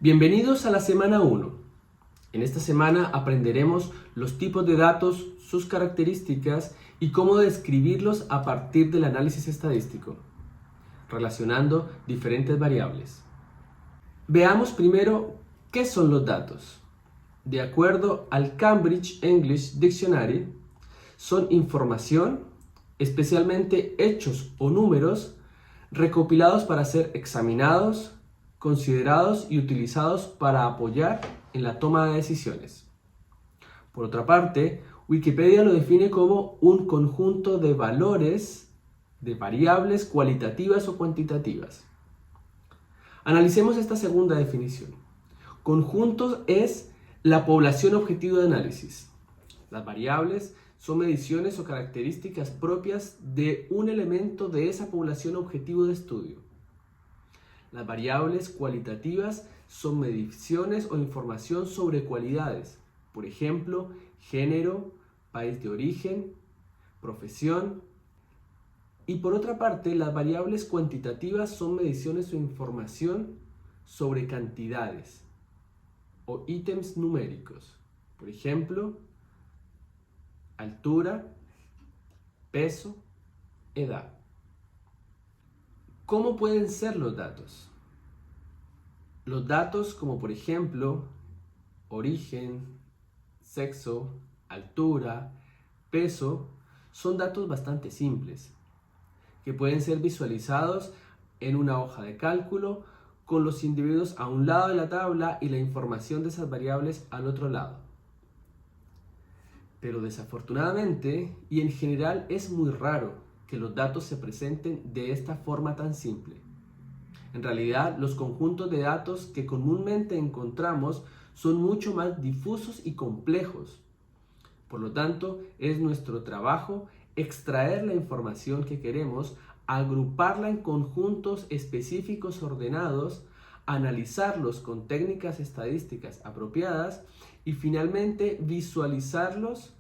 Bienvenidos a la semana 1. En esta semana aprenderemos los tipos de datos, sus características y cómo describirlos a partir del análisis estadístico, relacionando diferentes variables. Veamos primero qué son los datos. De acuerdo al Cambridge English Dictionary, son información, especialmente hechos o números, recopilados para ser examinados, considerados y utilizados para apoyar en la toma de decisiones. Por otra parte, Wikipedia lo define como un conjunto de valores, de variables cualitativas o cuantitativas. Analicemos esta segunda definición. Conjuntos es la población objetivo de análisis. Las variables son mediciones o características propias de un elemento de esa población objetivo de estudio. Las variables cualitativas son mediciones o información sobre cualidades, por ejemplo, género, país de origen, profesión. Y por otra parte, las variables cuantitativas son mediciones o información sobre cantidades o ítems numéricos, por ejemplo, altura, peso, edad. ¿Cómo pueden ser los datos? Los datos como por ejemplo origen, sexo, altura, peso, son datos bastante simples que pueden ser visualizados en una hoja de cálculo con los individuos a un lado de la tabla y la información de esas variables al otro lado. Pero desafortunadamente y en general es muy raro que los datos se presenten de esta forma tan simple. En realidad, los conjuntos de datos que comúnmente encontramos son mucho más difusos y complejos. Por lo tanto, es nuestro trabajo extraer la información que queremos, agruparla en conjuntos específicos ordenados, analizarlos con técnicas estadísticas apropiadas y finalmente visualizar los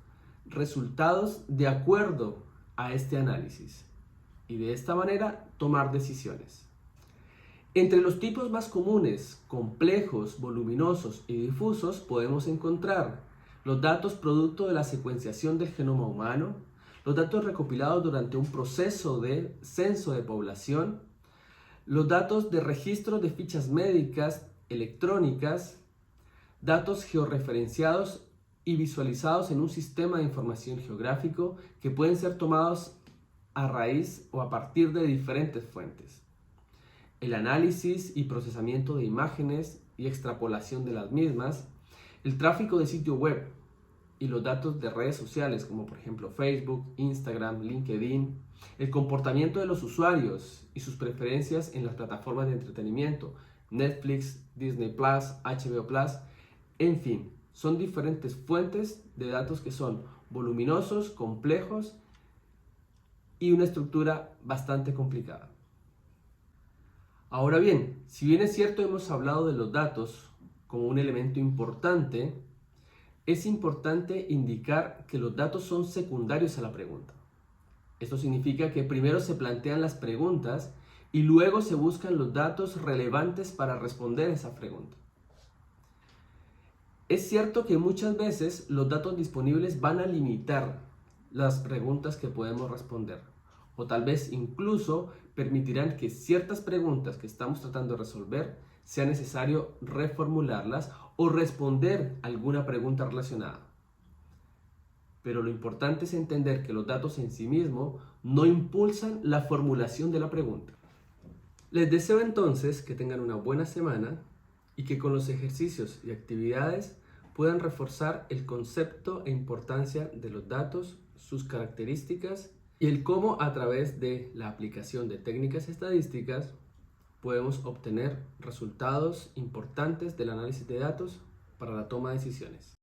resultados de acuerdo a este análisis. Y de esta manera tomar decisiones. Entre los tipos más comunes, complejos, voluminosos y difusos, podemos encontrar los datos producto de la secuenciación del genoma humano, los datos recopilados durante un proceso de censo de población, los datos de registro de fichas médicas electrónicas, datos georreferenciados y visualizados en un sistema de información geográfico que pueden ser tomados a raíz o a partir de diferentes fuentes. El análisis y procesamiento de imágenes y extrapolación de las mismas, el tráfico de sitio web y los datos de redes sociales como por ejemplo Facebook, Instagram, LinkedIn, el comportamiento de los usuarios y sus preferencias en las plataformas de entretenimiento, Netflix, Disney+, HBO+, en fin, son diferentes fuentes de datos que son voluminosos, complejos y una estructura bastante complicada. Ahora bien, si bien es cierto hemos hablado de los datos como un elemento importante, es importante indicar que los datos son secundarios a la pregunta. Esto significa que primero se plantean las preguntas y luego se buscan los datos relevantes para responder esa pregunta. Es cierto que muchas veces los datos disponibles van a limitar las preguntas que podemos responder, o tal vez incluso permitirán que ciertas preguntas que estamos tratando de resolver sea necesario reformularlas o responder alguna pregunta relacionada. Pero lo importante es entender que los datos en sí mismos no impulsan la formulación de la pregunta. Les deseo entonces que tengan una buena semana y que con los ejercicios y actividades puedan reforzar el concepto e importancia de los datos, sus características y el cómo a través de la aplicación de técnicas estadísticas podemos obtener resultados importantes del análisis de datos para la toma de decisiones.